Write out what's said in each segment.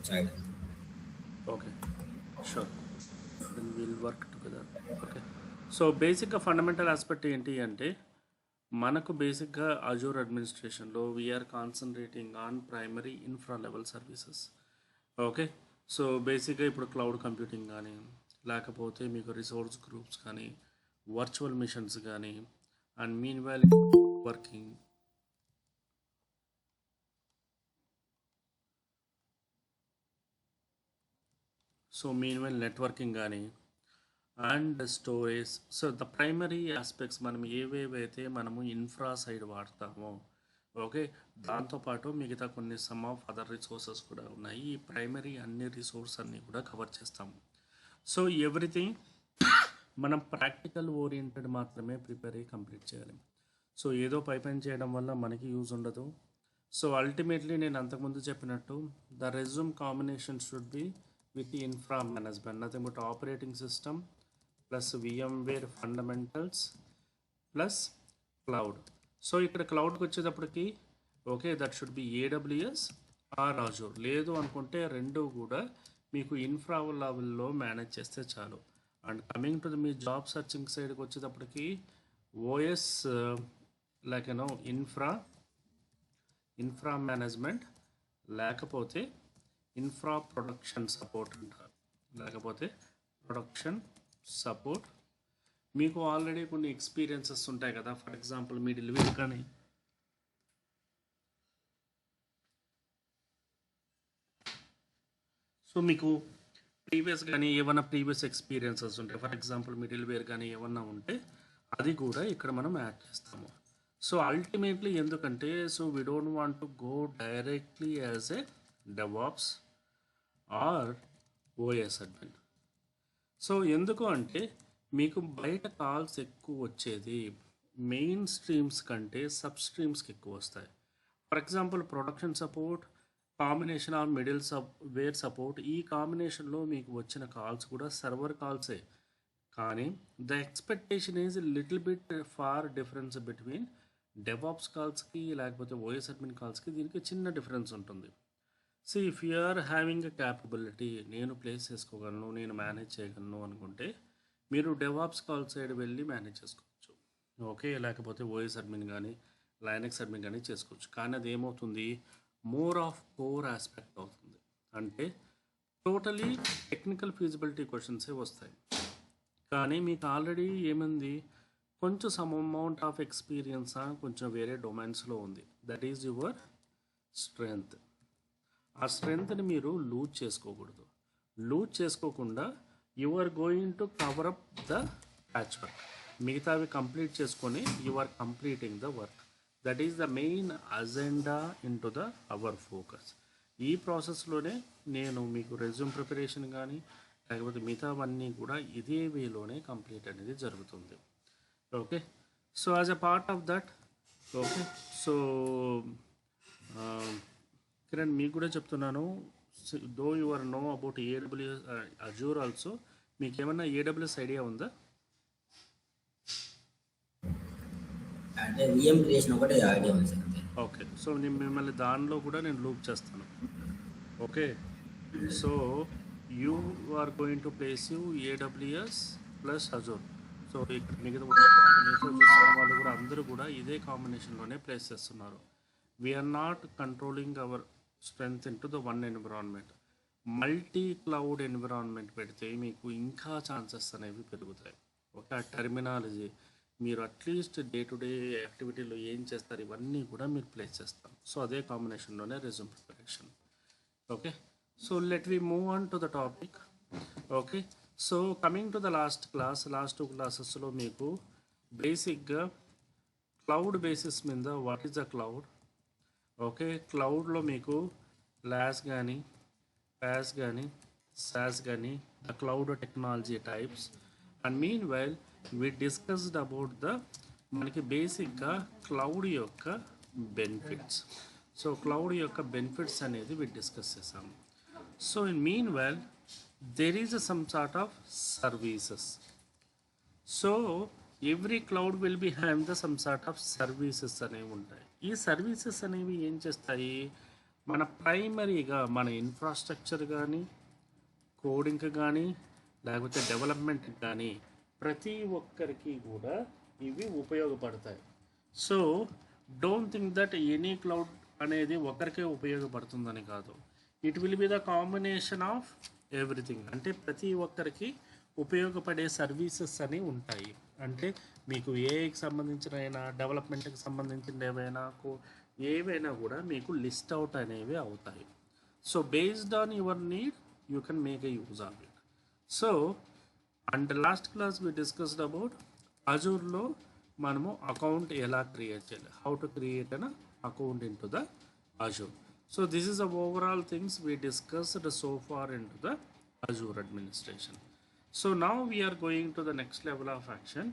side. Okay, sure. Then will work together. Okay, so బేసిక్గా fundamental aspect ఏంటి అంటే మనకు బేసిక్గా అజూర్ అడ్మినిస్ట్రేషన్లో we are concentrating on primary infra level services. Okay, so బేసిక్గా ఇప్పుడు క్లౌడ్ కంప్యూటింగ్ కానీ లేకపోతే మీకు రిసోర్స్ గ్రూప్స్ కానీ వర్చువల్ మిషన్స్ కానీ and meanwhile working. So meanwhile networking కానీ and storage. So the primary aspects మనం ఏవేవైతే మనము ఇన్ఫ్రా సైడ్ వాడతామో, ఓకే, దాంతోపాటు మిగతా కొన్ని సమ్ ఆఫ్ అదర్ రిసోర్సెస్ కూడా ఉన్నాయి. ఈ ప్రైమరీ అన్ని రిసోర్స్ అన్నీ కూడా కవర్ చేస్తాము. సో ఎవ్రీథింగ్ మనం ప్రాక్టికల్ ఓరియంటెడ్ మాత్రమే ప్రిపేర్ అయ్యి కంప్లీట్ చేయాలి. సో ఏదో పైపైన చేయడం వల్ల మనకి యూజ్ ఉండదు. సో అల్టిమేట్లీ నేను అంతకుముందు చెప్పినట్టు the resume combination should be with infra management, nothing but operating system plus VMware fundamentals plus cloud. So ఇక్కడ క్లౌడ్కి వచ్చేటప్పటికి okay, that should be AWS or Azure. లేదు అనుకుంటే రెండు కూడా మీకు ఇన్ఫ్రా లెవెల్లో మేనేజ్ చేస్తే చాలు. And coming to the me job searching సైడ్కి వచ్చేటప్పటికి OS like you know infra management లేకపోతే ఇన్ఫ్రా ప్రొడక్షన్ సపోర్ట్ అంటారు, లేకపోతే ప్రొడక్షన్ సపోర్ట్. మీకు ఆల్రెడీ కొన్ని ఎక్స్పీరియన్సెస్ ఉంటాయి కదా, ఫర్ ఎగ్జాంపుల్ మీ డెలివరీ కానీ సో మీకు ప్రీవియస్ కానీ ఏమన్నా ప్రీవియస్ ఎక్స్పీరియన్సెస్ ఉంటాయి, ఫర్ ఎగ్జాంపుల్ మిడిల్ వేర్ కానీ ఏమన్నా ఉంటే అది కూడా ఇక్కడ మనం యాడ్ చేస్తాము. సో అల్టిమేట్లీ ఎందుకంటే so we don't want to go directly as a DevOps or OS admin. So ఎందుకు అంటే మీకు బయట కాల్స్ ఎక్కువ వచ్చేది మెయిన్ స్ట్రీమ్స్ కంటే సబ్ స్ట్రీమ్స్కి ఎక్కువ వస్తాయి. For example production support combination or middleware support, ఈ కాంబినేషన్లో మీకు వచ్చిన కాల్స్ కూడా సర్వర్ కాల్సే. కానీ the expectation is little bit far difference between DevOps కాల్స్కి లేకపోతే OS అడ్మిన్ కాల్స్కి దీనికి చిన్న డిఫరెన్స్ ఉంటుంది. So if you are having a capability, నేను ప్లేస్ చేసుకోగలను, నేను మేనేజ్ చేయగలను అనుకుంటే మీరు డెవాప్స్ కాల్ సైడ్ వెళ్ళి మేనేజ్ చేసుకోవచ్చు. ఓకే, లేకపోతే OS అడ్మిన్ కానీ లైనక్స్ అడ్మిన్ కానీ చేసుకోవచ్చు. కానీ అది ఏమవుతుంది, మోర్ ఆఫ్ కోర్ ఆస్పెక్ట్ అవుతుంది. అంటే టోటలీ టెక్నికల్ ఫీజిబిలిటీ క్వశ్చన్సే వస్తాయి. కానీ మీకు ఆల్రెడీ ఏముంది, కొంచెం సమ్ అమౌంట్ ఆఫ్ ఎక్స్పీరియన్స్ కొంచెం వేరే డొమైన్స్లో ఉంది. That is your strength. ఆ స్ట్రెంగ్త్ని మీరు లూజ్ చేసుకోకూడదు. లూజ్ చేసుకోకుండా you are going to cover up the patch work. మిగతావి కంప్లీట్ చేసుకొని you are completing the work. That is the main agenda in to the our focus. ఈ ప్రాసెస్లోనే నేను మీకు రెజ్యూమ్ ప్రిపరేషన్ కానీ లేకపోతే మిగతావన్నీ కూడా ఇదే వేలోనే కంప్లీట్ అనేది జరుగుతుంది. Okay, so as a part of that okay, so Kiran మీకు కూడా చెప్తున్నాను, though you are know about AWS Azure also, మీకు ఏమన్నా AWS ఐడియా ఉందా? అంటే VM క్రియేషన్ ఒకటే ఐడియా ఉంది సార్ అంతే. ఓకే, సో నేను మిమ్మల్ని దానిలో కూడా నేను లూప్ చేస్తాను. Okay, so you are going to place you AWS plus Azure. So ఇక్కడ మిగతా వాళ్ళు కూడా అందరూ కూడా ఇదే కాంబినేషన్లోనే ప్లేస్ చేస్తున్నారు. We are not controlling our strength in to the one environment. Multi cloud environment పెడితే మీకు ఇంకా ఛాన్సెస్ అనేవి పెరుగుతాయి. ఒక టెర్మినాలజీ మీరు అట్లీస్ట్ డే టు డే యాక్టివిటీలో ఏం చేస్తారు ఇవన్నీ కూడా మీరు ప్లేస్ చేస్తారు. సో అదే కాంబినేషన్లోనే resume preparation. Okay, so let we move on to the topic. Okay, so coming to the last two క్లాసెస్లో మీకు బేసిక్గా క్లౌడ్ బేసిస్ మీద what is the cloud. Okay, క్లౌడ్లో మీకు లాస్ కానీ ప్యాస్ కానీ సాస్ కానీ the cloud technology types. And meanwhile we discussed about the మనకి బేసిక్గా క్లౌడ్ యొక్క బెనిఫిట్స్. సో క్లౌడ్ యొక్క బెనిఫిట్స్ అనేది వి డిస్కస్ చేసాము. So in meanwhile there is some sort of services. So every cloud will be have the some sort of services అనేవి ఉంటాయి. ఈ services అనేవి ఏం చేస్తాయి, మన ప్రైమరీగా మన ఇన్ఫ్రాస్ట్రక్చర్ కానీ, కోడింగ్కి కానీ, లేకపోతే డెవలప్మెంట్కి కానీ ప్రతి ఒక్కరికి కూడా ఇవి ఉపయోగపడతాయి. So don't think that any cloud అనేది ఒకరికే ఉపయోగపడుతుందని కాదు. It will be the combination of everything. అంటే ప్రతి ఒక్కరికి ఉపయోగపడే సర్వీసెస్ అని ఉంటాయి. అంటే మీకు ఏఐకి సంబంధించిన అయినా, డెవలప్మెంట్కి సంబంధించిన ఏవైనా కూడా మీకు లిస్ట్ అవుట్ అనేవి అవుతాయి. So based on your need you can make a use of it. So and last class we discussed about అజూర్లో మనము అకౌంట్ ఎలా క్రియేట్ చేయాలి, how to create an account in to the Azure. So this is the overall things we discussed so far into the Azure administration. So now we are going to the next level of action.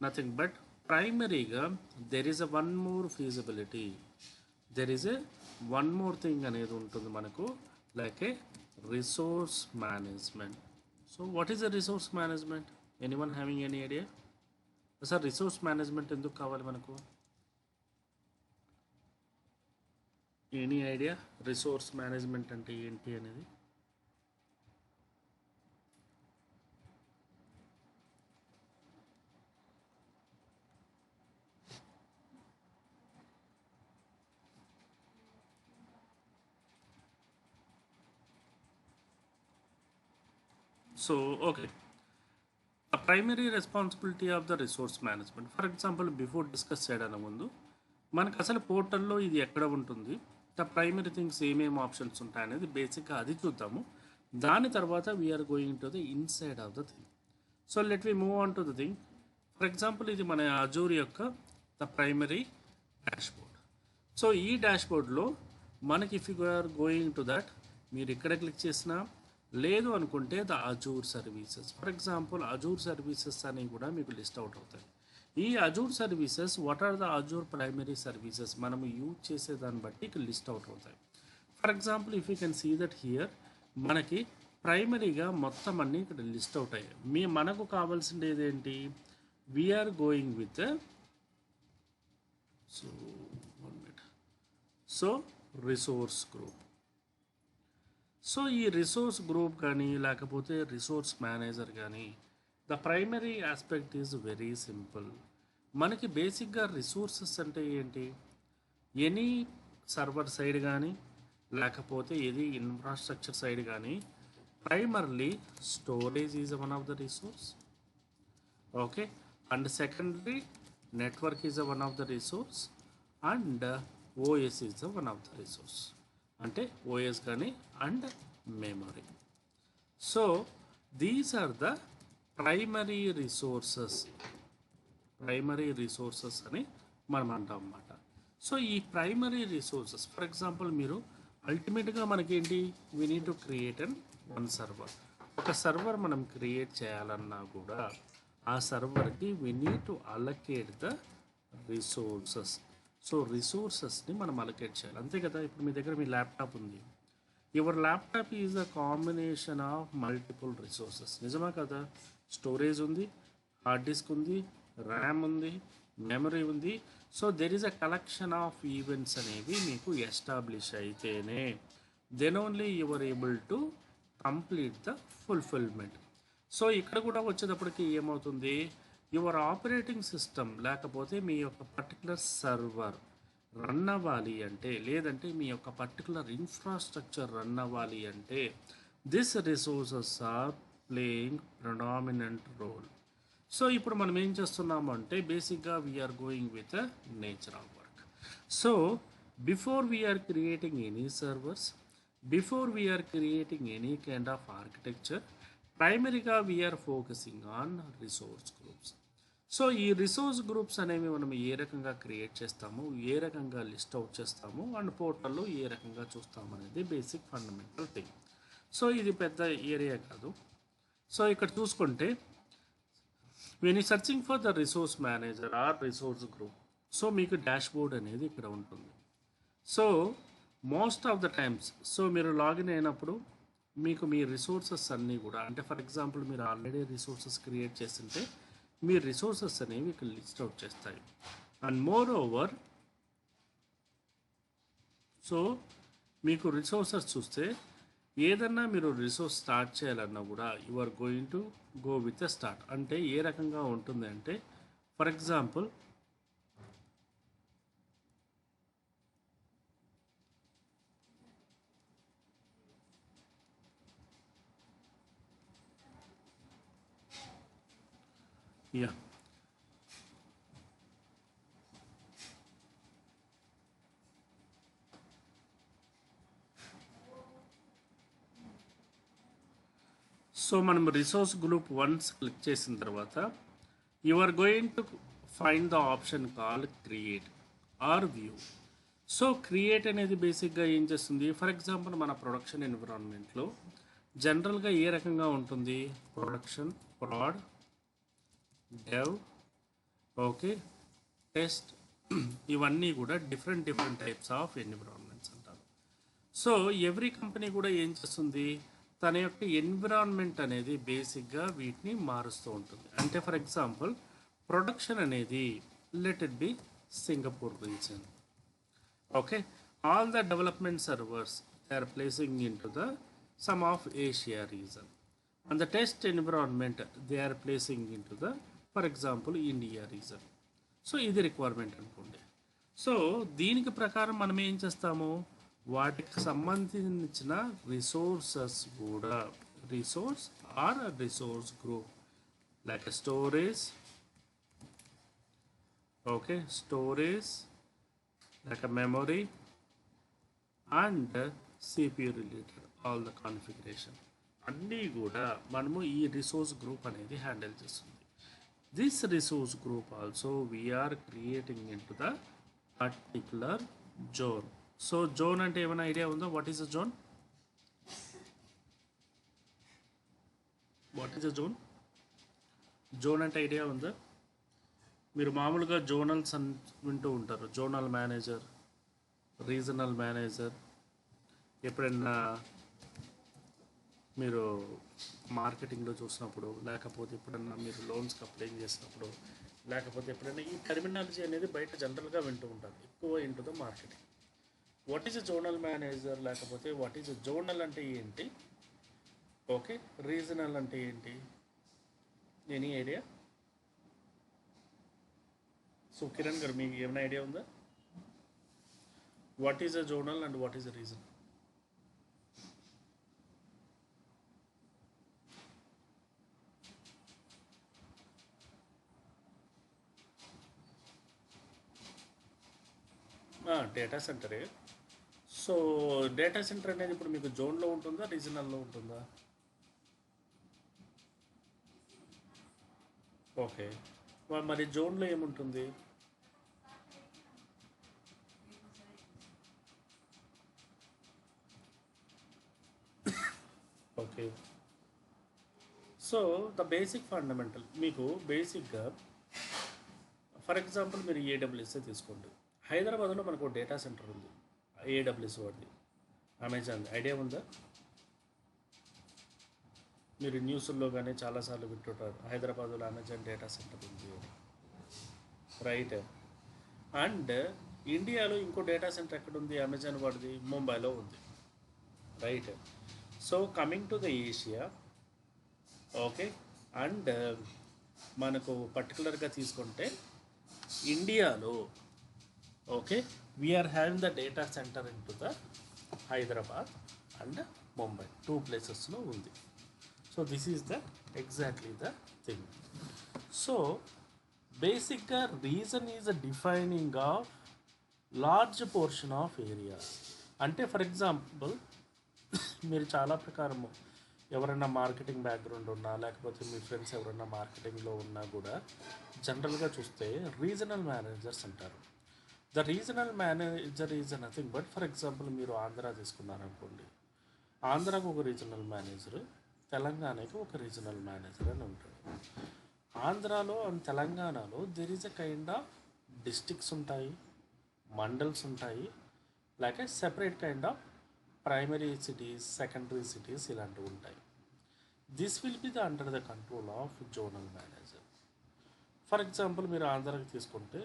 Nothing but primary there is a one more feasibility. There is a one more thing అనేది ఉంటుంది మనకు, like a resource management. So what is a resource management? Anyone having any idea? Sir, resource management ఎందుకు కావాలి మనకు? Any idea resource management అంటే ఏంటి అనేది? So okay, the primary responsibility of the resource management. For example before discuss చేయడానికి ముందు మనకు అసలు పోర్టల్లో ఇది ఎక్కడ ఉంటుంది, ద ప్రైమరీ థింగ్స్ ఏమేమి ఆప్షన్స్ ఉంటాయనేది బేసిక్గా అది చూద్దాము. దాని తర్వాత we're going to the inside of the thing. So let we move on to the thing. For example ఇది మన అజూర్ యొక్క ద ప్రైమరీ డాష్బోర్డ్. సో ఈ డాష్బోర్డ్లో మనకి if you are going to that, మీరు ఇక్కడ క్లిక్ చేసినా, లేదు అనుకుంటే the Azure services. For example Azure services అనేవి కూడా మీకు లిస్ట్ అవుట్ అవుతాయి. ఈ Azure services what are the Azure primary services మనము యూజ్ చేసే దాన్ని బట్టి ఇక్కడ లిస్ట్ అవుట్ అవుతాయి. For example if you can see that here, మనకి ప్రైమరీగా మొత్తం అన్నీ ఇక్కడ లిస్ట్ అవుట్ అయ్యాయి. మనకు కావాల్సింది ఏంటి, we're going with so resource group. So ఈ రిసోర్స్ గ్రూప్ కానీ లేకపోతే రిసోర్స్ మేనేజర్ కానీ, the primary aspect is very simple. మనకి బేసిక్గా రిసోర్సెస్ అంటే ఏంటి, ఎనీ సర్వర్ సైడ్ కానీ లేకపోతే ఏది ఇన్ఫ్రాస్ట్రక్చర్ సైడ్ కానీ, primarily storage is one of the resource, okay, and secondary network is one of the resource, and OS is one of the resource. అంటే OS కానీ and memory. So these are the primary resources అని మనం అంటాం అన్నమాట. So ఈ primary resources, for example మీరు అల్టిమేట్గా మనకేంటి, we need to create an one server. ఒక సర్వర్ మనం క్రియేట్ చేయాలన్నా కూడా ఆ సర్వర్కి we need to allocate the resources. So రిసోర్సెస్ని మనం అలొకేట్ చేయాలి, అంతే కదా. ఇప్పుడు మీ దగ్గర మీ ల్యాప్టాప్ ఉంది, your laptop is a combination of multiple resources, నిజమా కదా. స్టోరేజ్ ఉంది, హార్డ్ డిస్క్ ఉంది, ర్యామ్ ఉంది, మెమరీ ఉంది. So there is a collection of events అనేవి మీకు ఎస్టాబ్లిష్ అయితేనే then only your able to complete the fulfilment. So ఇక్కడ కూడా వచ్చేటప్పటికి ఏమవుతుంది, యువర్ ఆపరేటింగ్ సిస్టమ్ లేకపోతే మీ యొక్క పర్టికులర్ సర్వర్ రన్ అవ్వాలి అంటే, లేదంటే మీ యొక్క పర్టికులర్ ఇన్ఫ్రాస్ట్రక్చర్ రన్ అవ్వాలి అంటే, this resources are playing predominant role. So ఇప్పుడు మనం ఏం చేస్తున్నాము అంటే, బేసిక్గా we are going with the nature of work. So before we are creating any servers, before we are creating any kind of architecture, ప్రైమరీగా we are focusing on resource groups. So ఈ resource groups అనేవి మనం ఏ రకంగా క్రియేట్ చేస్తాము, ఏ రకంగా లిస్ట్ అవుట్ చేస్తాము, and పోర్టల్లో ఏ రకంగా చూస్తాము అనేది బేసిక్ ఫండమెంటల్ థింగ్. సో ఇది పెద్ద ఏరియా కాదు. సో ఇక్కడ చూసుకుంటే when you searching for the resource manager or resource group, so మీకు డాష్బోర్డ్ అనేది ఇక్కడ ఉంటుంది. So most of the times so మీరు లాగిన్ అయినప్పుడు మీకు మీ రిసోర్సెస్ అన్నీ కూడా, అంటే ఫర్ ఎగ్జాంపుల్ మీరు ఆల్రెడీ రిసోర్సెస్ క్రియేట్ చేస్తుంటే మీ రిసోర్సెస్ అనేవి ఇక్కడ లిస్ట్ అవుట్ చేస్తాయి. అండ్ మోర్ ఓవర్, సో మీకు రిసోర్సెస్ చూస్తే ఏదన్నా మీరు రిసోర్స్ స్టార్ట్ చేయాలన్నా కూడా you are going to go with a start. అంటే ఏ రకంగా ఉంటుంది అంటే ఫర్ ఎగ్జాంపుల్ యా సో మనం రిసోర్స్ గ్రూప్ వన్స్ క్లిక్ చేసిన తర్వాత you are going to find the option call create or view. So create అనేది బేసిక్గా ఏం చేస్తుంది, ఫర్ ఎగ్జాంపుల్ మన ప్రొడక్షన్ ఎన్విరాన్మెంట్లో జనరల్గా ఏ రకంగా ఉంటుంది, production, prod, dev, okay, test, ఇవన్నీ కూడా డిఫరెంట్ టైప్స్ ఆఫ్ ఎన్విరాన్మెంట్స్ అంటారు. సో ఎవ్రీ కంపెనీ కూడా ఏం చేస్తుంది, తన యొక్క ఎన్విరాన్మెంట్ అనేది బేసిక్గా వీటిని మారుస్తూ ఉంటుంది. అంటే ఫర్ ఎగ్జాంపుల్ ప్రొడక్షన్ అనేది let it be Singapore region, okay, all the development servers they are placing in to the some of Asia region and the test environment they are placing in to the for example India region. So ఇది requirement అనుకోండి. సో దీనికి ప్రకారం మనం ఏం చేస్తాము, వాటికి సంబంధించిన రిసోర్సెస్ కూడా resource group like storage, okay, storage like memory and CPU related all the configuration అన్నీ కూడా మనము ఈ రిసోర్స్ గ్రూప్ అనేది హ్యాండిల్ చేస్తుంది. This resource group also we're creating in to the particular zone. So zone అంటే ఏమైనా idea ఉందా, what is a zone? What is a zone? Zone అంటే ఐడియా ఉందా? మీరు మామూలుగా జోనల్స్ అని వింటూ ఉంటారు, జోనల్ మేనేజర్, రీజనల్ మేనేజర్. ఎప్పుడైనా మీరు మార్కెటింగ్లో చూసినప్పుడు, లేకపోతే ఎప్పుడన్నా మీరు లోన్స్కి అప్లై చేసినప్పుడు, లేకపోతే ఎప్పుడైనా ఈ టర్మినాలజీ అనేది బయట జనరల్గా వింటూ ఉంటారు, ఎక్కువ into the marketing. What is a zonal manager, లేకపోతే వాట్ ఈజ్ అ జోనల్ అంటే ఏంటి, ఓకే, రీజనల్ అంటే ఏంటి, ఎనీ ఐడియా? సో కిరణ్ గారు మీకు ఏమైనా ఐడియా ఉందా, what is a zonal and what is a region? Data సెంటరే. సో డేటా సెంటర్ అనేది ఇప్పుడు మీకు జోన్లో ఉంటుందా, రీజనల్లో ఉంటుందా? ఓకే, మరి జోన్లో ఏముంటుంది? Okay, so the basic fundamental మీకు బేసిక్గా ఫర్ ఎగ్జాంపుల్ మీరు ఏడబ్ల్యూఎస్ తీసుకోండి. హైదరాబాద్లో మనకు డేటా సెంటర్ ఉంది, ఏడబ్ల్యూఎస్ వాడిది, అమెజాన్ ఐడియా ఉందా? మీరు న్యూస్లో కానీ చాలాసార్లు వింటుంటారు, హైదరాబాద్లో అమెజాన్ డేటా సెంటర్ ఉంది, రైట్. అండ్ ఇండియాలో ఇంకో డేటా సెంటర్ ఎక్కడ ఉంది, అమెజాన్ వాడిది ముంబైలో ఉంది, right. So coming to the Asia, okay, and మనకు పర్టికులర్గా తీసుకుంటే ఇండియాలో, okay, we are having the data centre in to the Hyderabad and Mumbai, 2 ప్లేసెస్లో ఉంది. So this is the exactly the thing. So బేసిక్గా region is a defining of large portion of area. అంటే for example మీరు చాలా ప్రకారము ఎవరైనా మార్కెటింగ్ బ్యాక్గ్రౌండ్ ఉన్నా, లేకపోతే మీ ఫ్రెండ్స్ ఎవరైనా మార్కెటింగ్లో ఉన్నా కూడా జనరల్గా చూస్తే రీజనల్ మేనేజర్స్ అంటారు. The regional manager is nothing but, for example మీరు ఆంధ్ర తీసుకున్నారనుకోండి, ఆంధ్రాకు ఒక రీజనల్ మేనేజర్, తెలంగాణకి ఒక రీజనల్ మేనేజర్ అని ఉంటాడు. ఆంధ్రాలో అండ్ తెలంగాణలో there is a kind of districts ఉంటాయి, మండల్స్ ఉంటాయి, లేక separate kind of primary cities, secondary cities ఇలాంటివి ఉంటాయి. This will be the under the control of zonal manager. For example మీరు ఆంధ్రాకి తీసుకుంటే,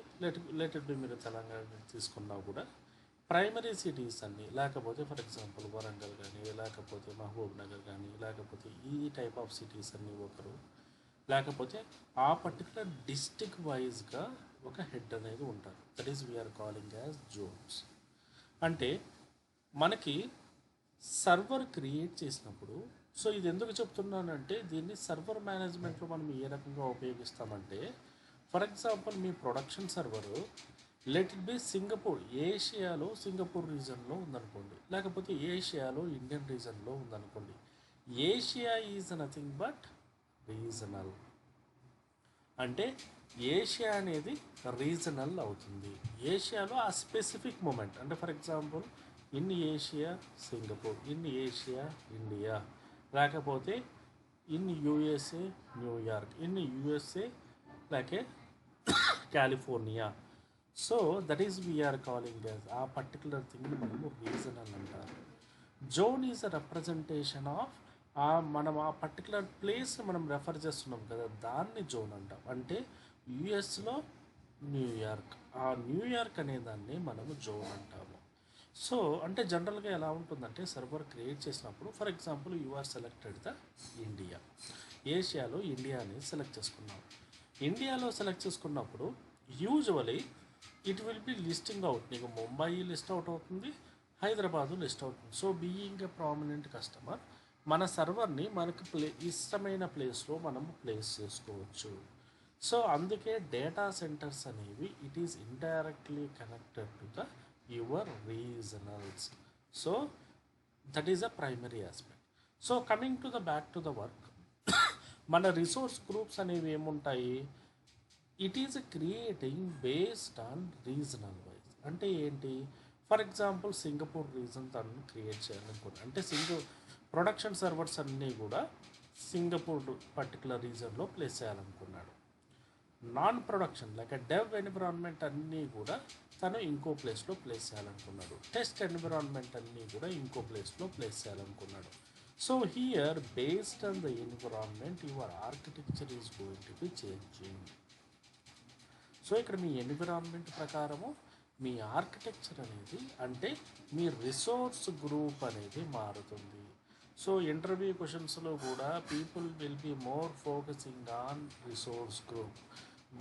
లెట్ ఇట్ బి మీరు తెలంగాణకి తీసుకున్నా కూడా ప్రైమరీ సిటీస్ అన్నీ, లేకపోతే ఫర్ ఎగ్జాంపుల్ వరంగల్ కానీ, లేకపోతే మహబూబ్ నగర్ కానీ, లేకపోతే ఈ టైప్ ఆఫ్ సిటీస్ అన్నీ ఒకరు, లేకపోతే ఆ పర్టికులర్ డిస్టిక్ వైజ్గా ఒక హెడ్ అనేది ఉంటారు. That is we are calling as zones. అంటే మనకి సర్వర్ క్రియేట్ చేసినప్పుడు, సో ఇది ఎందుకు చెప్తున్నానంటే దీన్ని సర్వర్ మేనేజ్మెంట్లో మనం ఏ రకంగా ఉపయోగిస్తామంటే, for example me production server let it be Singapore, ఏషియాలో Singapore రీజన్లో ఉందనుకోండి, లేకపోతే ఏషియాలో ఇండియన్ రీజన్లో ఉందనుకోండి. Asia is nothing but regional. అంటే ఏషియా అనేది రీజనల్ అవుతుంది. ఏషియాలో ఆ స్పెసిఫిక్ మూమెంట్, అంటే for example in Asia Singapore, in Asia India, లేకపోతే in USA New York, in USA లేకే California. So that is we are calling as ఆ పర్టికులర్ థింగ్ని మనము రీజనల్ అంటారు. Zone is a representation of మనం ఆ పర్టికులర్ ప్లేస్ని మనం రెఫర్ చేస్తున్నాం కదా, దాన్ని జోన్ అంటాం. అంటే యుఎస్లో న్యూయార్క్, ఆ న్యూయార్క్ అనే దాన్ని మనము జోన్ అంటాము. సో అంటే జనరల్గా ఎలా ఉంటుందంటే సర్వర్ క్రియేట్ చేసినప్పుడు for example you are selected the India, ఏషియాలో ఇండియా అనేది సెలెక్ట్ చేసుకున్నాం. ఇండియాలో సెలెక్ట్ చేసుకున్నప్పుడు usually it will be listing out, నీకు ముంబై లిస్ట్ అవుట్ అవుతుంది, హైదరాబాదు లిస్ట్ అవుతుంది. So being a prominent customer మన సర్వర్ని మనకు ఇష్టమైన ప్లేస్లో మనము ప్లేస్ చేసుకోవచ్చు. సో అందుకే డేటా సెంటర్స్ అనేవి it is indirectly connected to the your regionals. So that is a primary aspect. So coming to the back to the work, మన రిసోర్స్ గ్రూప్స్ అనేవి ఏముంటాయి, it is creating based on regional wise. అంటే ఏంటి, for example Singapore region తను create చేయాలనుకోండి, అంటే production servers అన్నీ కూడా సింగపూర్ పర్టికులర్ రీజన్లో ప్లేస్ చేయాలనుకున్నాడు. Non production like dev environment అన్నీ కూడా తను ఇంకో ప్లేస్లో ప్లేస్ చేయాలనుకున్నాడు. టెస్ట్ ఎన్విరాన్మెంట్ అన్నీ కూడా ఇంకో ప్లేస్లో ప్లేస్ చేయాలనుకున్నాడు. So here based on the environment your architecture is going to be changing. So ఇక్కడ మీ ఎన్విరాన్మెంట్ ప్రకారము మీ ఆర్కిటెక్చర్ అనేది, అంటే మీ రిసోర్స్ గ్రూప్ అనేది మారుతుంది. సో ఇంటర్వ్యూ క్వశ్చన్స్లో కూడా people will be more focusing on resource group.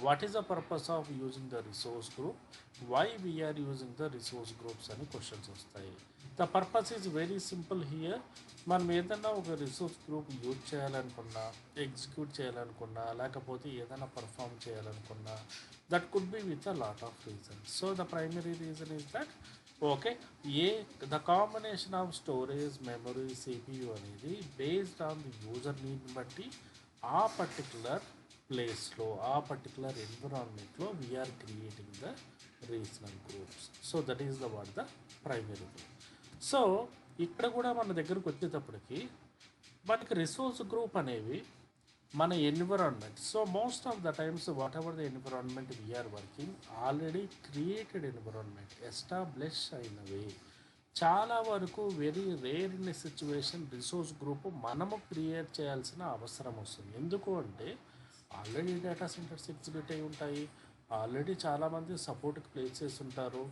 What is the purpose of using the resource group, why we're using the resource groups అని క్వశ్చన్స్ వస్తాయి. The purpose is very simple here. మనం ఏదైనా ఒక resource group use చేయాలనుకున్నా, execute చేయాలనుకున్నా, లేకపోతే ఏదైనా perform చేయాలనుకున్నా, that could be with a lot of reasons. So the primary reason is that the combination of storage, memory, CPU అనేది based on the user need బట్టి ఆ పర్టికులర్ ప్లేస్లో, ఆ పర్టికులర్ ఎన్విరాన్మెంట్లో we are creating the regional groups. So that is the what the primary group. So ఇక్కడ కూడా మన దగ్గరకు వచ్చేటప్పటికి మనకి రిసోర్స్ గ్రూప్ అనేవి మన environment. So most of the times whatever the environment we're working already created environment establish అయినవి. చాలా వరకు very rare in situation resource group మనము క్రియేట్ చేయాల్సిన అవసరం వస్తుంది. ఎందుకు అంటే ఆల్రెడీ డేటా సెంటర్స్ ఎగ్జిక్యూట్ అయి ఉంటాయి, ఆల్రెడీ చాలామంది సపోర్ట్కి ప్లేస్ చేసి ఉంటారు.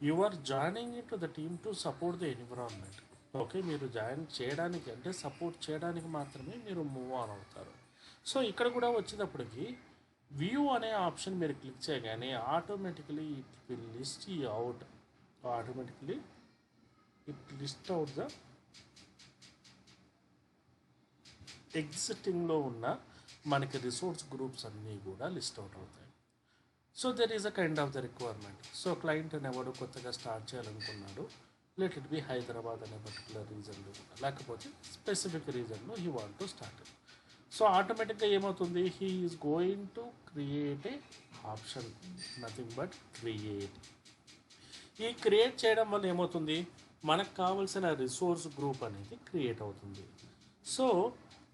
You are joining in to the team to support the environment. Okay, మీరు జాయిన్ చేయడానికి అంటే సపోర్ట్ చేయడానికి మాత్రమే మీరు మూవ్ ఆన్ అవుతారు. సో ఇక్కడ కూడా వచ్చేటప్పటికి వ్యూ అనే ఆప్షన్ మీరు క్లిక్ చేయగానే automatically it will list out, automatically it list out the ఎగ్జిస్టింగ్లో ఉన్న మనకి రిసోర్స్ గ్రూప్స్ అన్నీ కూడా లిస్ట్ అవుట్ అవుతాయి. So there is a kind of the requirement. సో క్లయింట్ అనేవాడు కొత్తగా స్టార్ట్ చేయాలనుకున్నాడు, లెట్ ఇట్ బి హైదరాబాద్ అనే పర్టికులర్ రీజన్లో, లేకపోతే స్పెసిఫిక్ రీజన్లో he want to start. So ఆటోమేటిక్గా ఏమవుతుంది, he is going to create a option, nothing but create. ఈ క్రియేట్ చేయడం వల్ల ఏమవుతుంది, మనకు కావాల్సిన రిసోర్స్ గ్రూప్ అనేది క్రియేట్ అవుతుంది. So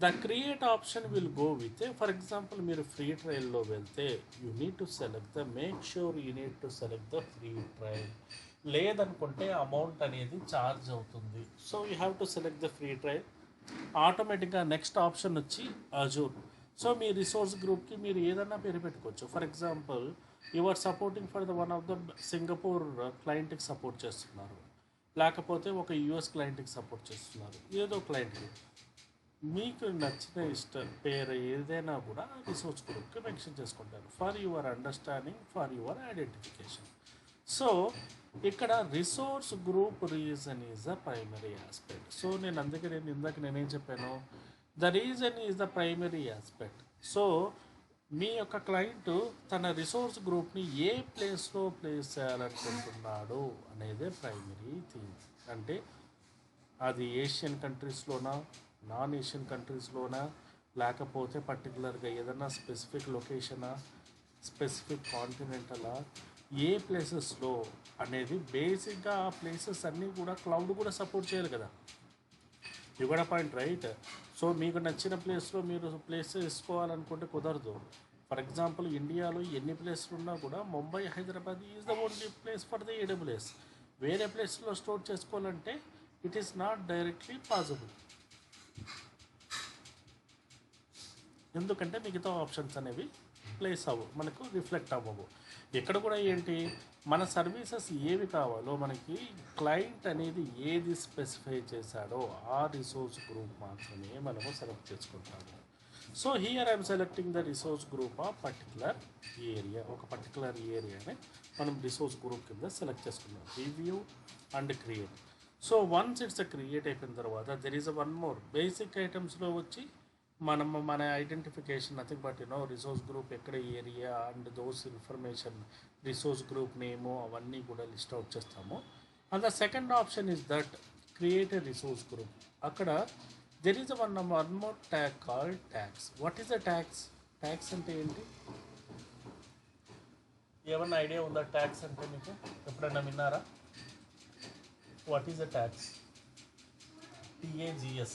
the create option will go with, for example మీరు ఫ్రీ ట్రయల్లో వెళ్తే you need to select the, make sure you need to select the free trial. లేదనుకుంటే అమౌంట్ అనేది ఛార్జ్ అవుతుంది. So you have to select the free trial. ఆటోమేటిక్గా next option వచ్చి Azure. So మీ resource గ్రూప్కి మీరు ఏదన్నా పేరు పెట్టుకోవచ్చు. For example you are supporting for the one of the Singapore క్లయింట్కి సపోర్ట్ చేస్తున్నారు, లేకపోతే ఒక యుఎస్ క్లయింట్కి సపోర్ట్ చేస్తున్నారు, ఏదో క్లయింట్కి మీకు నచ్చిన పేరు ఏదైనా కూడా రిసోర్స్ గ్రూప్కి మెన్షన్ చేసుకుంటారు for your understanding, for your identification. So ఇక్కడ resource group region is the primary aspect. So నేను అందుకే నేనేం చెప్పాను, the region is the primary aspect. So మీ యొక్క క్లయింట్ తన రిసోర్స్ గ్రూప్ని ఏ ప్లేస్లో ప్లేస్ చేయాలనుకుంటున్నాడు అనేదే ప్రైమరీ థీమ్. అంటే అది ఏషియన్ కంట్రీస్లోనా, నాన్ ఏషియన్ కంట్రీస్లోనా, లేకపోతే పర్టికులర్గా ఏదైనా స్పెసిఫిక్ లొకేషనా, స్పెసిఫిక్ కాంటినెంటలా, ఏ ప్లేసెస్లో అనేది బేసిక్గా ఆ ప్లేసెస్ అన్నీ కూడా క్లౌడ్ కూడా సపోర్ట్ చేయాలి కదా. ఇవ్వడ పాయింట్ రైట్. సో మీకు నచ్చిన ప్లేస్లో మీరు ప్లేస్ వేసుకోవాలనుకుంటే కుదరదు. ఫర్ ఎగ్జాంపుల్ ఇండియాలో ఎన్ని ప్లేస్లు ఉన్నా కూడా Mumbai, Hyderabad is the only place for the AWS. వేరే ప్లేస్లో స్టోర్ చేసుకోవాలంటే it is not directly possible. ఎందుకంటే మిగతా ఆప్షన్స్ అనేవి ప్లేస్ అవ్వవు, మనకు రిఫ్లెక్ట్ అవ్వవు. ఇక్కడ కూడా ఏంటి, మన సర్వీసెస్ ఏవి కావాలో మనకి క్లయింట్ అనేది ఏది స్పెసిఫై చేశాడో ఆ రిసోర్స్ గ్రూప్ మాత్రమే మనము సెలెక్ట్ చేసుకుంటాము. So here I'm selecting the resource group of particular area. ఒక పర్టికులర్ ఏరియాని మనం రిసోర్స్ గ్రూప్ కింద సెలెక్ట్ చేసుకున్నాం, review and create. So once it's create అయిపోయిన తర్వాత there is one more basic ఐటమ్స్లో వచ్చి మన identification nothing but resource group ఎక్కడ area and those information, resource group name అవన్నీ కూడా లిస్ట్ అవుట్ చేస్తాము. And the second option is that create a resource group. అక్కడ there is one more tag called tags. What is the tags? Tags అంటే ఏంటి? ఏమన్నా idea ఉందా tags అంటే? మీకు ఎప్పుడైనా విన్నారా? What is the tags? TAGS.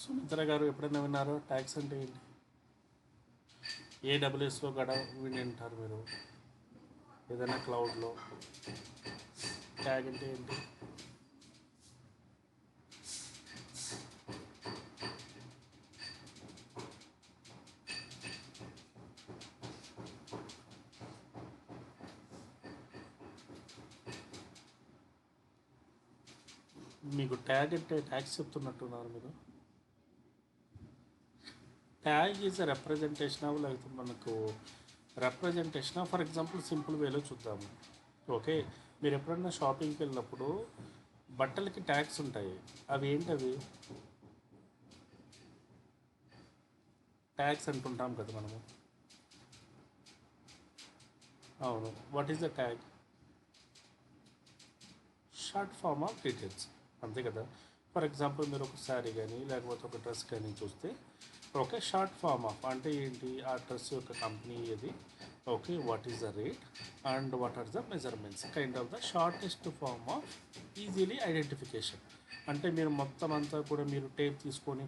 Sumitra గారు ఎప్పుడైనా విన్నారో ట్యాగ్స్ అంటే ఏంటి? AWSలో కూడా విని ఉంటారు మీరు, ఏదైనా క్లౌడ్లో. ట్యాగ్ అంటే ఏంటి? మీకు ట్యాగ్ అంటే ట్యాగ్స్ చెప్తున్నట్టున్నారు మీరు. Tag is a representation of, లేకపోతే మనకు representation of, for example simple వేలో చూద్దాము. ఓకే, మీరు ఎప్పుడన్నా షాపింగ్కి వెళ్ళినప్పుడు బట్టలకి ట్యాగ్స్ ఉంటాయి. అవి ఏంటవి? ట్యాగ్స్ అంటుంటాం కదా మనము. అవును. What is the tag? Short form of details, అంతే కదా. ఫర్ ఎగ్జాంపుల్ మీరు ఒక శారీ కానీ లేకపోతే ఒక డ్రెస్ కానీ చూస్తే ఓకే, షార్ట్ ఫార్మ్ ఆఫ్ అంటే ఏంటి? ఆ డ్రెస్ యొక్క కంపెనీ ఏది, okay, what is the rate and what are the measurements, kind of the shortest form of easily identification. అంటే మీరు మొత్తం అంతా కూడా మీరు టేప్ తీసుకొని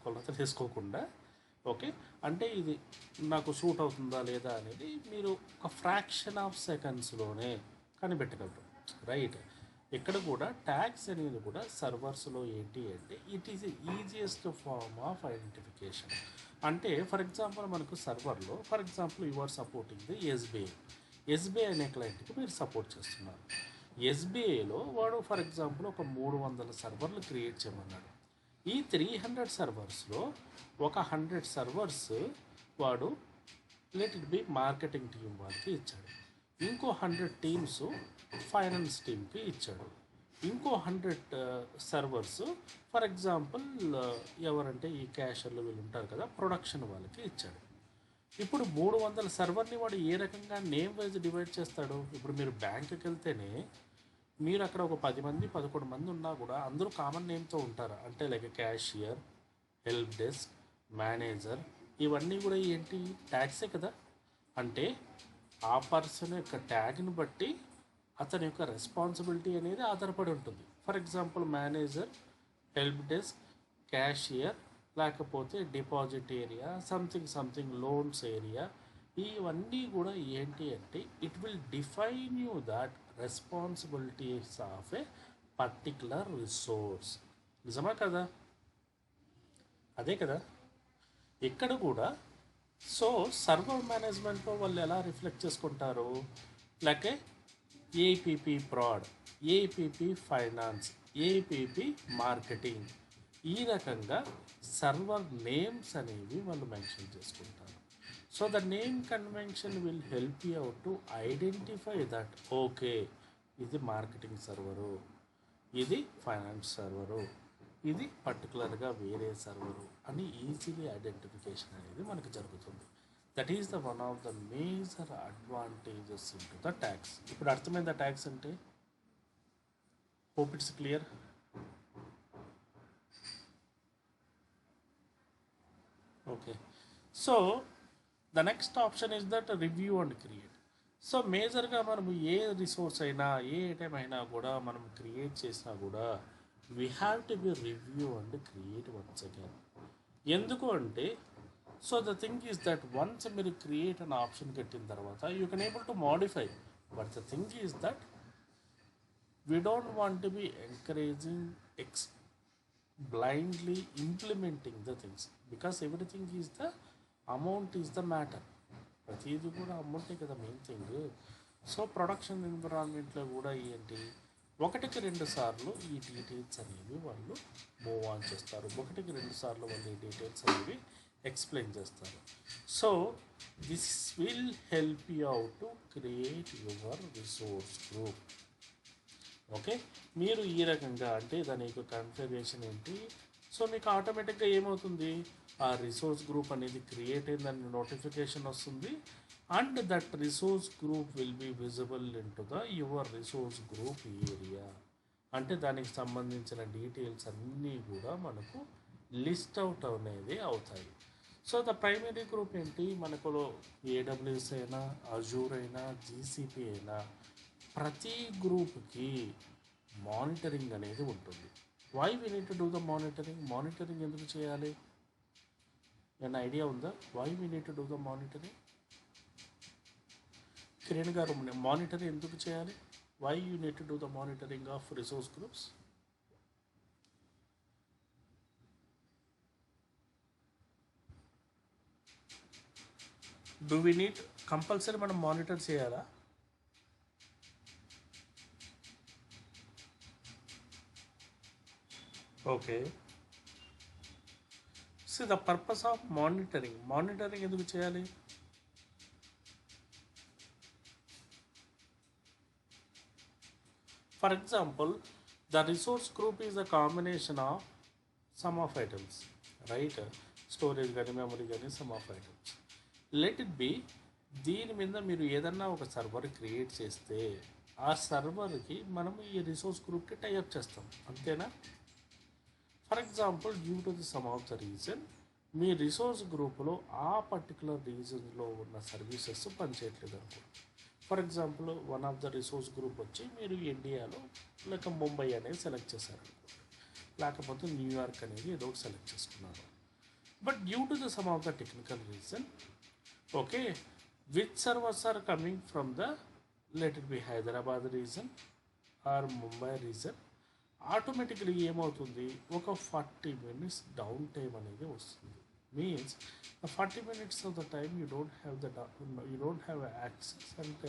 కొలత తీసుకోకుండా, ఓకే, అంటే ఇది నాకు సూట్ అవుతుందా లేదా అనేది మీరు ఒక ఫ్రాక్షన్ ఆఫ్ సెకండ్స్లోనే కనిపెట్టగలరు, రైట్. ఇక్కడ కూడా ట్యాగ్స్ అనేది కూడా సర్వర్స్లో ఏంటి అంటే it is easiest form of identification. అంటే ఫర్ ఎగ్జాంపుల్ మనకు సర్వర్లో, for example you are supporting the SBI అనే క్లయింట్కి మీరు సపోర్ట్ చేస్తున్నారు. ఎస్బీఐలో వాడు ఫర్ ఎగ్జాంపుల్ ఒక 300 సర్వర్లు క్రియేట్ చేయమన్నాడు. ఈ 300 సర్వర్స్లో ఒక 100 సర్వర్స్ వాడు let it B marketing team వాళ్ళకి ఇచ్చాడు. ఇంకో 100 టీమ్స్ ఫైనాన్స్ టీమ్కి ఇచ్చాడు. ఇంకో 100 సర్వర్స్ ఫర్ ఎగ్జాంపుల్ ఎవరంటే ఈ క్యాషర్లు వీళ్ళు ఉంటారు కదా, ప్రొడక్షన్ వాళ్ళకి ఇచ్చాడు. ఇప్పుడు 300 సర్వర్ని వాడు ఏ రకంగా నేమ్ వైజ్ డివైడ్ చేస్తాడు? ఇప్పుడు మీరు బ్యాంకుకి వెళ్తేనే మీరు అక్కడ ఒక 10 మంది 11 మంది ఉన్నా కూడా అందరూ కామన్ నేమ్తో ఉంటారు. అంటే like cashier, help desk, manager, ఇవన్నీ కూడా ఏంటి? ట్యాగ్సే కదా. అంటే ఆ పర్సన్ యొక్క ట్యాగ్ని బట్టి అతని యొక్క రెస్పాన్సిబిలిటీ అనేది ఆధారపడి ఉంటుంది. For example manager, help desk, cashier, లేకపోతే deposit area, something loans area, ఇవన్నీ కూడా ఏంటి అంటే it will define you that responsibilities of a particular resource. నిజమా కదా? అదే కదా. ఇక్కడ కూడా సో సర్వర్ మేనేజ్మెంట్లో వాళ్ళు ఎలా రిఫ్లెక్ట్ చేసుకుంటారు, like APP prod, APP finance, APP marketing, ఈ రకంగా సర్వర్ నేమ్స్ అనేవి వాళ్ళు మెన్షన్ చేసుకుంటారు. So the name convention will help you out to identify that okay ఇది మార్కెటింగ్ సర్వరు, ఇది ఫైనాన్స్ సర్వరు, ఇది పర్టికులర్గా వేరే సర్వరు అని ఈజీలీ ఐడెంటిఫికేషన్ అనేది మనకు జరుగుతుంది. That is the one of the major advantages in to the tax. ఇప్పుడు అర్థమైందా ట్యాక్స్ అంటే? Hope it's clear. Okay, so the next option is that review and create. So మేజర్గా మనము ఏ రిసోర్స్ అయినా ఏ ఐటెం అయినా కూడా మనం క్రియేట్ చేసినా కూడా we have to be review and create once again. ఎందుకు అంటే so the thing is that once మీరు క్రియేట్ అనే ఆప్షన్ పెట్టిన తర్వాత you can able to modify, but the thing is that we don't want to be encouraging blindly implementing the things, because everything is the amount is the matter. ప్రతిదీ కూడా అమౌంటే కదా main thing. So production ఎన్విరాన్మెంట్లో కూడా ఏంటి, ఒకటికి రెండు సార్లు ఈ details అనేవి వాళ్ళు మూవ్ ఆన్ చేస్తారు, ఒకటికి రెండు సార్లు వాళ్ళు ఈ డీటెయిల్స్ అనేవి ఎక్స్ప్లెయిన్ చేస్తారు. So this will help you out to create your resource group. Okay, మీరు ఈ రకంగా అంటే దాని యొక్క కన్ఫిగరేషన్ ఏంటి, సో మీకు ఆటోమేటిక్గా ఏమవుతుంది, ఆ రిసోర్స్ గ్రూప్ అనేది క్రియేట్ అయిందని నోటిఫికేషన్ వస్తుంది, and that resource group will be visible in to the your resource group area. అంటే దానికి సంబంధించిన డీటెయిల్స్ అన్నీ కూడా మనకు లిస్ట్ అవుట్ అనేది అవుతాయి. సో ద ప్రైమరీ గ్రూప్ ఏంటి, మనకు ఏడబ్ల్యూఎస్ అయినా, అజూర్ అయినా, జీసీపీ అయినా ప్రతి గ్రూప్కి మానిటరింగ్ అనేది ఉంటుంది. Why we need to do the monitoring? Monitoring ఎందుకు చేయాలి? ఏమైనా ఐడియా ఉందా? Why we need to do the monitoring? Kiran గారు, మానిటరింగ్ ఎందుకు చేయాలి? Why you need to do the monitoring of resource groups? Do we need compulsory మనం monitor చేయాలా? Okay, so the purpose of monitoring ఎందుకు చేయాలి? For example, the resource group is a combination of some of items, right? Storage కానీ, memory కానీ, some of items. Let it B, దీని మీద మీరు ఏదన్నా ఒక సర్వర్ క్రియేట్ చేస్తే ఆ సర్వర్కి మనము ఈ రిసోర్స్ గ్రూప్కి టైఅప్ చేస్తాం, అంతేనా? For example, due to the some of the reason me resource గ్రూప్లో ఆ పర్టికులర్ రీజన్లో ఉన్న సర్వీసెస్ పనిచేయట్లేదు అనుకోండి. For example, one of the resource group వచ్చి మీరు ఇండియాలో లేక ముంబై అనేది సెలెక్ట్ చేశారు అనుకోండి, లేకపోతే న్యూయార్క్ అనేది ఏదో ఒకటి సెలెక్ట్ చేసుకున్నారు. But due to the some of the technical reason, okay, which servers are coming from the let it be Hyderabad region or Mumbai region, automatically ఏమవుతుంది, ఒక 40 minutes డౌన్ టైం అనేది వస్తుంది. Means 40 minutes of the time you don't have access and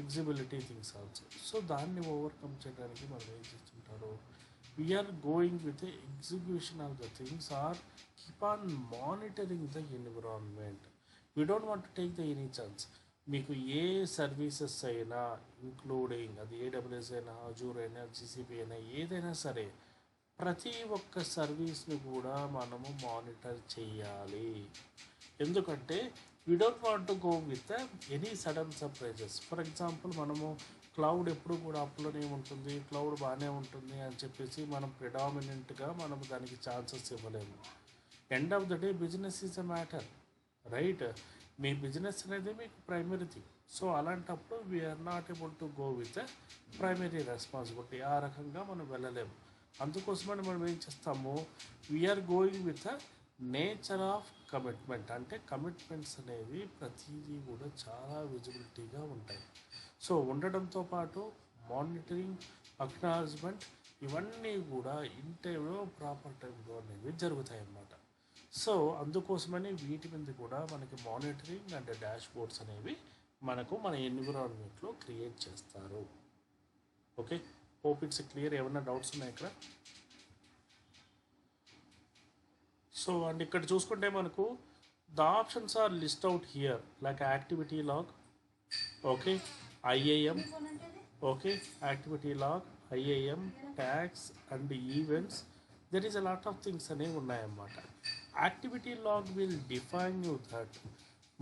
flexibility things also. So దాన్ని overcome చేయడానికి మనం ఏం చేస్తుంటారు, we are going with execution of the things or keep on monitoring the environment. We don't want to take the any chance. మీకు ఏ services అయినా, including అది AWS అయినా, Azure అయినా, జీసీపీ అయినా, ఏదైనా సరే ప్రతి ఒక్క సర్వీస్ని కూడా మనము మానిటర్ చేయాలి. ఎందుకంటే we don't want to go with any sudden surprises. For example, మనము క్లౌడ్ ఎప్పుడు కూడా అప్లోనే ఉంటుంది, క్లౌడ్ బాగానే ఉంటుంది అని చెప్పేసి మనం ప్రిడామినెంట్గా మనం దానికి ఛాన్సెస్ ఇవ్వలేము. End of the day business is a matter, right? మీ బిజినెస్ అనేది మీకు ప్రైమరీ థింగ్. సో అలాంటప్పుడు we are not able to go with primary responsibility. ఆ రకంగా మనం వెళ్ళలేము. అందుకోసమని మనం ఏం చేస్తాము, we are going with nature of commitment. అంటే కమిట్మెంట్స్ అనేవి ప్రతిదీ కూడా చాలా విజిబిలిటీగా ఉంటాయి. సో ఉండడంతో పాటు మానిటరింగ్, అక్నాలజ్మెంట్, ఇవన్నీ కూడా ఇన్ టైంలో, ప్రాపర్ టైంలో అనేవి జరుగుతాయి అన్నమాట. సో అందుకోసమని వీటి మీద కూడా మనకి మానిటరింగ్ అండ్ డాష్ బోర్డ్స్ అనేవి మనకు మన ఎన్విరాన్మెంట్లో క్రియేట్ చేస్తారు. Okay, hope it's clear. ఏమైనా డౌట్స్ ఉన్నాయి ఇక్కడ? సో అండ్ ఇక్కడ చూసుకుంటే మనకు the options are list out here like activity log, okay, IAM, okay, activity log, IAM, tags and events. There is a lot of things అనేవి ఉన్నాయన్నమాట. Activity log will define you that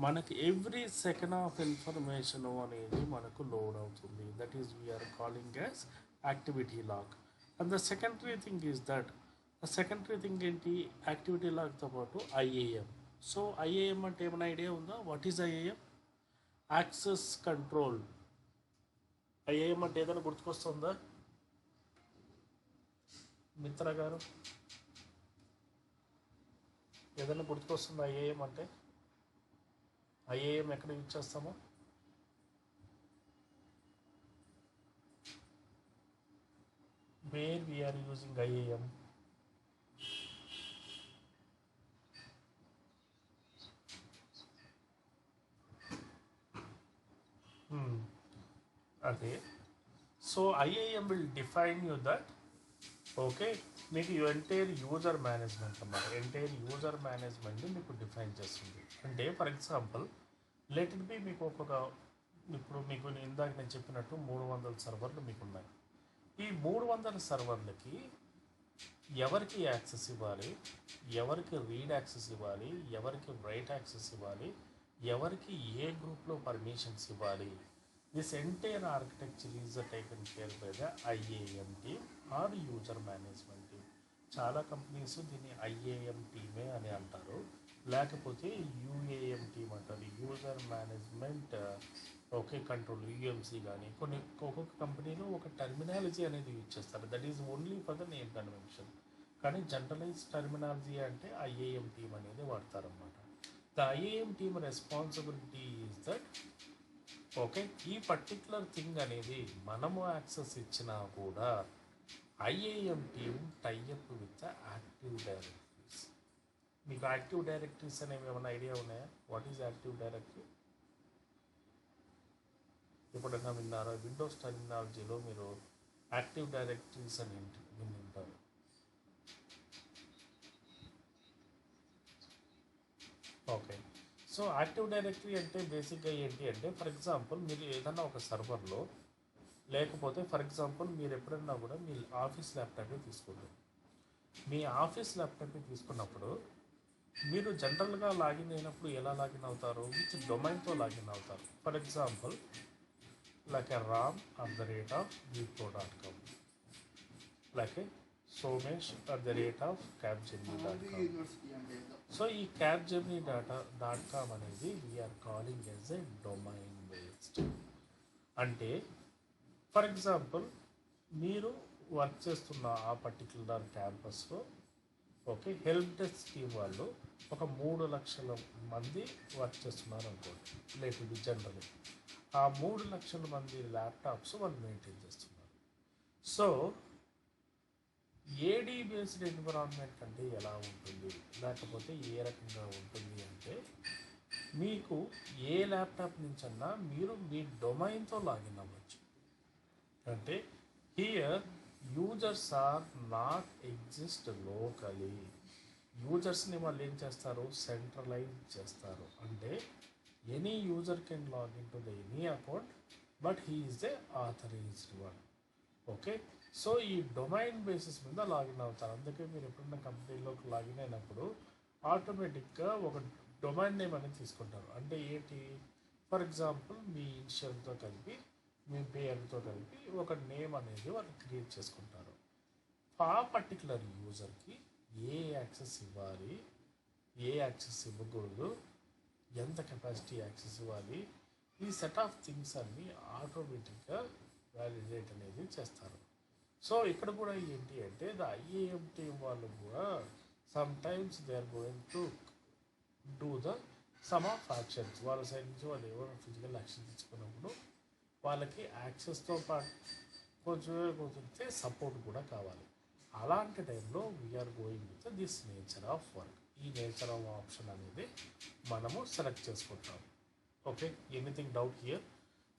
మనకి every second of information అనేది మనకు load అవుతుంది. That is we are calling as activity log. And the secondary thing is that secondary thing ఏంటి, activity లాగ్తో పాటు IAM. So IAM అంటే ఏమైనా ఐడియా ఉందా? What is IAM? Access control. IAM అంటే ఏదైనా గుర్తుకొస్తుందా మిత్ర గారు? ఏదైనా గుర్తుకొస్తుందా ఐఏఎం అంటే? ఐఏఎం ఎక్కడ యూజ్ చేస్తామో? Where we are using IAM? అదే. So IAM will define you that, okay, మీకు ఎంటైర్ యూజర్ మేనేజ్మెంట్ అన్నమాట. ఎంటైర్ యూజర్ మేనేజ్మెంట్ని మీకు డిఫైన్ చేస్తుంది. అంటే for example let it be మీకు ఇప్పుడు మీకు ఇందాక నేను చెప్పినట్టు 300 సర్వర్లు మీకు ఉన్నాయి. ఈ 300 సర్వర్లకి ఎవరికి యాక్సెస్ ఇవ్వాలి, ఎవరికి రీడ్ యాక్సెస్ ఇవ్వాలి, ఎవరికి రైట్ యాక్సెస్ ఇవ్వాలి, ఎవరికి ఏ గ్రూప్లో పర్మిషన్స్ ఇవ్వాలి, this entire architecture is taken care by the IAM team or user management team. చాలా కంపెనీస్ దీన్ని ఐఏఎం టీమే అని అంటారు, లేకపోతే యూఏఎం టీమ్ అంటారు, user management okay control, UMC. కానీ ఒక్కొక్క కంపెనీలో ఒక టర్మినాలజీ అనేది యూజ్ చేస్తారు. That is only for the name convention. కానీ జనరలైజ్ టర్మినాలజీ అంటే ఐఏఎం టీమ్ అనేది వాడతారన్నమాట. The IAM team responsibility is that, okay, ఈ పర్టిక్యులర్ థింగ్ అనేది మనము యాక్సెస్ ఇచ్చినా కూడా IAM team tie up with active directories. మీకు యాక్టివ్ డైరెక్టరీస్ అనేవి ఏమైనా ఐడియా ఉన్నాయా? What is active directory? ఎప్పుడైనా విన్నారా? విండోస్ టర్మినాలజీలో మీరు యాక్టివ్ డైరెక్టరీస్ అని వింటారు. ఓకే, సో యాక్టివ్ డైరెక్టరీ అంటే బేసిక్గా ఏంటి అంటే, ఫర్ ఎగ్జాంపుల్ మీరు ఏదైనా ఒక సర్వర్లో, లేకపోతే ఫర్ ఎగ్జాంపుల్ మీరు ఎప్పుడన్నా కూడా మీ ఆఫీస్ ల్యాప్టాప్ని తీసుకుంటారు. మీ ఆఫీస్ ల్యాప్టాప్ని తీసుకున్నప్పుడు మీరు జనరల్గా లాగిన్ అయినప్పుడు ఎలా లాగిన్ అవుతారు? విచ్ డొమైన్తో లాగిన్ అవుతారు. For example like a ram@wipro.com, like a somesh@capgemini.com. So ఈ capgemini.com అనేది we are calling as a domain based. అంటే ఫర్ ఎగ్జాంపుల్ మీరు వర్క్ చేస్తున్న ఆ పర్టిక్యులర్ క్యాంపస్లో, ఓకే, హెల్ప్ డెస్క్ టీమ్ వాళ్ళు ఒక 3 లక్షల మంది వర్క్ చేస్తున్నారు అనుకోండి, లేకపోతే జనరల్ ఆ 3 లక్షల మంది ల్యాప్టాప్స్ వాళ్ళు మెయింటైన్ చేస్తున్నారు. సో ఏడీ బేస్డ్ ఎన్విరాన్మెంట్ అంటే ఎలా ఉంటుంది, లేకపోతే ఏ రకంగా ఉంటుంది అంటే, మీకు ఏ ల్యాప్టాప్ నుంచన్నా మీరు మీ డొమైన్తో లాగిన్ అవ్వచ్చు. అంటే here users are not exist locally. యూజర్స్ని వాళ్ళు ఏం చేస్తారు? సెంట్రలైజ్ చేస్తారు. అంటే any user can log in to the any account, but he is the authorized one. Okay, so ఈ డొమైన్ బేసిస్ మీద లాగిన్ అవుతారు. అందుకే మీరు ఎప్పుడన్నా కంపెనీలోకి లాగిన్ అయినప్పుడు ఆటోమేటిక్గా ఒక డొమైన్ నేమ్ అనేది తీసుకుంటారు. అంటే ఏంటి? ఫర్ ఎగ్జాంపుల్ మీ ఇనిషియల్తో కలిపి, మీ పేరుతో కలిపి ఒక నేమ్ అనేది వాళ్ళు క్రియేట్ చేసుకుంటారు. ఆ పర్టికులర్ యూజర్కి ఏ యాక్సెస్ ఇవ్వాలి, ఏ యాక్సెస్ ఇవ్వకూడదు, ఎంత కెపాసిటీ యాక్సెస్ ఇవ్వాలి, ఈ సెట్ ఆఫ్ థింగ్స్ అన్నీ ఆటోమేటిక్గా వ్యాలిడేట్ అనేది చేస్తారు. సో ఇక్కడ కూడా ఏంటి అంటే ద ఐఏఎం టీమ్ వాళ్ళు కూడా sometimes they are going to do the some of actions. వాళ్ళ సైడ్ నుంచి వాళ్ళు ఏమైనా ఫిజికల్ యాక్షన్ తీసుకున్నప్పుడు వాళ్ళకి యాక్సెస్తో పాటు కొంచెం సపోర్ట్ కూడా కావాలి. అలాంటి టైంలో we are going with this nature of work. ఈ నేచర్ ఆఫ్ ఆప్షన్ అనేది మనము సెలెక్ట్ చేసుకుంటాం. Okay, anything doubt here?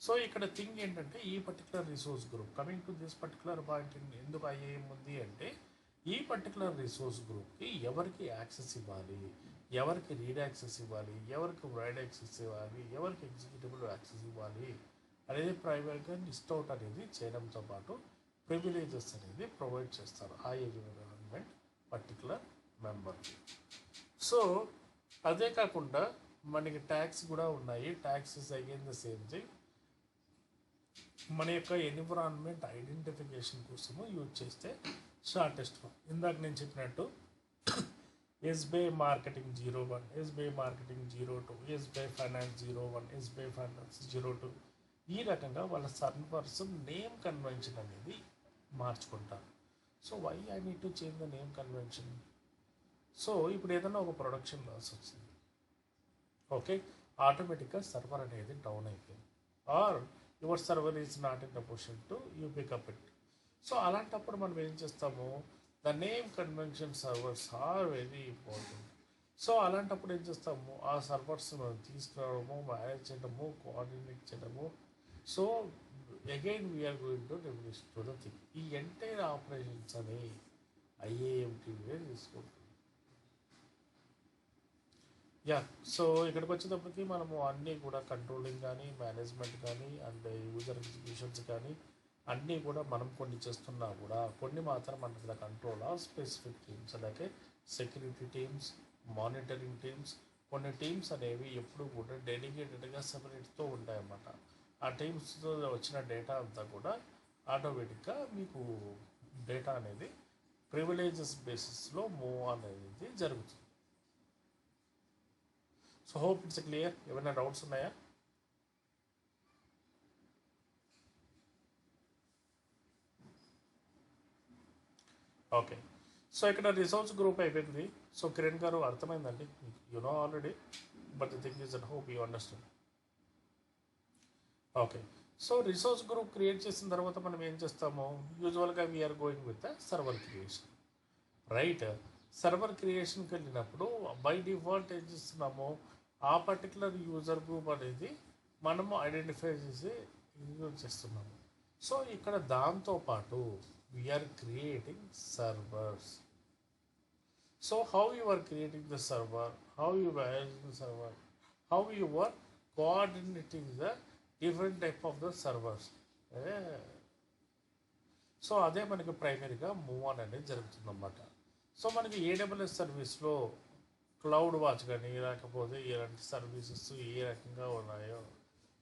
So ఇక్కడ థింగ్ ఏంటంటే ఈ particular resource group coming to this particular point ఎందుకు ఐఏఎం ఉంది అంటే ఈ పర్టికులర్ రిసోర్స్ గ్రూప్కి ఎవరికి యాక్సెస్ ఇవ్వాలి, ఎవరికి రీడ్ యాక్సెస్ ఇవ్వాలి, ఎవరికి రైడ్ యాక్సెస్ ఇవ్వాలి, ఎవరికి ఎగ్జిక్యూటివ్ యాక్సెస్ ఇవ్వాలి అనేది ప్రైవేట్గా లిస్ట్ అవుట్ అనేది చేయడంతో పాటు ప్రివిలేజెస్ అనేది ప్రొవైడ్ చేస్తారు ఆ ఎన్విరాన్మెంట్ పర్టికులర్ మెంబర్కి. సో అదే కాకుండా మనకి ట్యాక్స్ కూడా ఉన్నాయి. Tags is again the same thing. మన యొక్క ఎన్విరాన్మెంట్ ఐడెంటిఫికేషన్ కోసము యూజ్ చేస్తే షార్టెస్ట్ వన్ ఇందాక నేను చెప్పినట్టు SBI marketing 01, SBI marketing 02, SBI finance 01, SBI finance 02 ఈ రకంగా వాళ్ళ సర్వర్స్ నేమ్ కన్వెన్షన్ అనేది మార్చుకుంటారు. So why I need to change the name convention? So ఇప్పుడు ఏదైనా ఒక ప్రొడక్షన్ లాస్ వచ్చింది, ఓకే, ఆటోమేటిక్గా సర్వర్ అనేది డౌన్ అయిపోయింది, or your server is not in the position to you pick up it. So అలాంటప్పుడు మనం ఏం చేస్తాము, the name convention servers are very important. So అలాంటప్పుడు ఏం చేస్తాము, ఆ సర్వర్స్ మనం తీసుకురావడము, మేనేజ్ చేయడము, కోఆర్డినేట్ చేయడము. So again we are going to revolution to the thing. ఈ ఎంటైర్ ఆపరేషన్స్ అని ఐఏఎం టీవీ తీసుకుంటాం. యా, సో ఇక్కడికి వచ్చేటప్పటికి మనము అన్నీ కూడా కంట్రోలింగ్ కానీ, మేనేజ్మెంట్ కానీ, అండ్ యూజర్ ఎగ్జిక్యూషన్స్ కానీ అన్నీ కూడా మనం కొన్ని చేస్తున్నా కూడా కొన్ని మాత్రం under the control of specific teams, అలాగే సెక్యూరిటీ టీమ్స్, మానిటరింగ్ టీమ్స్. కొన్ని టీమ్స్ అనేవి ఎప్పుడు కూడా డెడికేటెడ్గా సెపరేట్తో ఉంటాయన్నమాట. ఆ టీమ్స్తో వచ్చిన డేటా అంతా కూడా ఆటోమేటిక్గా మీకు డేటా అనేది ప్రివిలేజెస్ బేసిస్లో మూవ్ అనేది జరుగుతుంది. So hope it's clear. ఏమైనా డౌట్స్ ఉన్నాయా? ఓకే, సో ఇక్కడ రిసోర్స్ గ్రూప్ అయిపోయింది. సో కిరణ్ గారు అర్థమైందండి, you know already, but the thing is that hope you understand. Okay, so resource group create చేసిన తర్వాత మనం ఏం చేస్తాము, యూజువల్గా we are going with the server creation, right? Server క్రియేషన్కి వెళ్ళినప్పుడు బై డిఫాల్ట్ ఏం చేస్తున్నాము, ఆ పర్టికులర్ యూజర్ గ్రూప్ అనేది మనము ఐడెంటిఫై చేసి యూజ్ చేస్తున్నాము. సో ఇక్కడ దాంతోపాటు we are creating servers. So how you are creating the server, how you managing the server, how you are coordinating the different type of the servers. So అదే మనకి ప్రైమరీగా move on అనేది జరుగుతుందన్నమాట. So మనకి AWS సర్వీస్లో cloud watch కానీ లేకపోతే ఇలాంటి సర్వీసెస్ ఏ రకంగా ఉన్నాయో,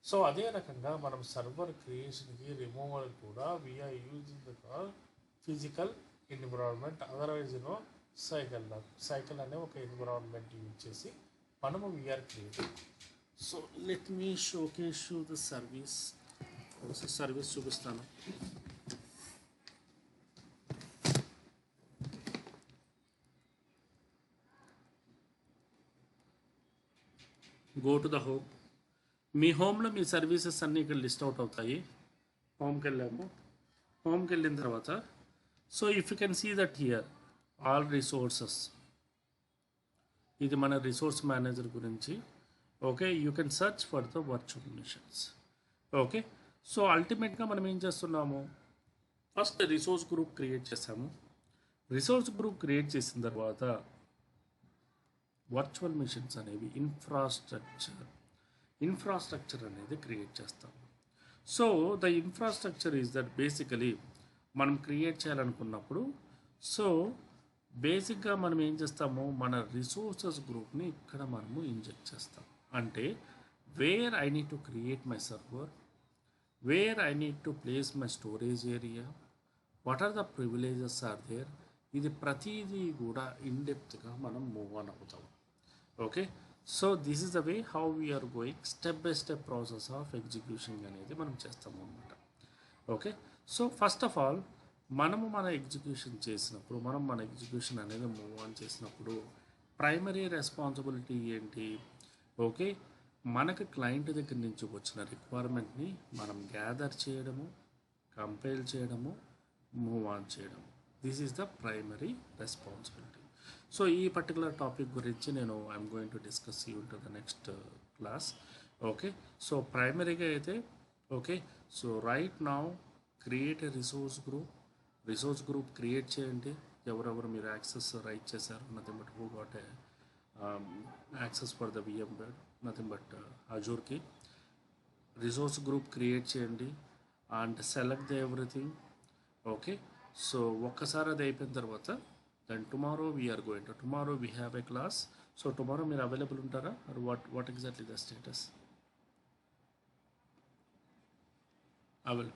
సో అదే రకంగా మనం సర్వర్ క్రియేషన్కి రిమూవల్ కూడా we are using the physical environment, otherwise cycle అనే ఒక ఎన్విరాన్మెంట్ యూజ్ చేసి మనము we are creating. So let me showcase you the service చూపిస్తాను. Go to the home. మీ హోమ్లో మీ సర్వీసెస్ అన్నీ ఇక్కడ లిస్ట్ అవుట్ అవుతాయి. హోమ్కి వెళ్ళాము. హోమ్కి వెళ్ళిన తర్వాత so if you can see that here all resources, ఇది మన రిసోర్స్ మేనేజర్ గురించి. Okay, you can search for the virtual machines. Okay, so అల్టిమేట్గా మనం ఏం చేస్తున్నాము, ఫస్ట్ రిసోర్స్ గ్రూప్ క్రియేట్ చేసాము. రిసోర్స్ గ్రూప్ క్రియేట్ చేసిన తర్వాత వర్చువల్ మిషన్స్ అనేవి ఇన్ఫ్రాస్ట్రక్చర్ అనేది క్రియేట్ చేస్తాం. So the infrastructure is that basically మనం క్రియేట్ చేయాలనుకున్నప్పుడు, సో బేసిక్గా మనం ఏం చేస్తాము, మన రిసోర్సెస్ గ్రూప్ని ఇక్కడ మనము ఇంజెక్ట్ చేస్తాం. అంటే where I need to create my server, where I need to place my storage area, what are the privileges are there, ఇది ప్రతిదీ కూడా ఇన్డెప్త్గా మనం మూవ్ ఆన్ అవుతాం. Okay, so this is the way how we are going step by step process of execution అనేది మనం చేస్తాము అనమాట. Okay, so first of all మనము మన ఎగ్జిక్యూషన్ చేసినప్పుడు, మన ఎగ్జిక్యూషన్ అనేది మూవ్ ఆన్ చేసినప్పుడు ప్రైమరీ రెస్పాన్సిబిలిటీ ఏంటి? ఓకే, మనకు క్లయింట్ దగ్గర నుంచి వచ్చిన రిక్వైర్మెంట్ని మనం గ్యాదర్ చేయడము, కంపైల్ చేయడము, మూవ్ ఆన్ చేయడము. This is the primary responsibility. So ఈ పర్టికులర్ టాపిక్ గురించి నేను I'm going to discuss you to the next class. Okay, so ప్రైమరీగా అయితే okay, so right now create a resource group create చేయండి. ఎవరెవరు మీరు యాక్సెస్ రైట్ చేశారు, nothing but who got a access for the VMware, nothing but అజూర్కి resource group create చేయండి and select the everything. Okay, so ఒక్కసారి అది అయిపోయిన తర్వాత then tomorrow we have a class. So tomorrow మీరు అవైలబుల్ ఉంటారా, or what exactly the status? Available.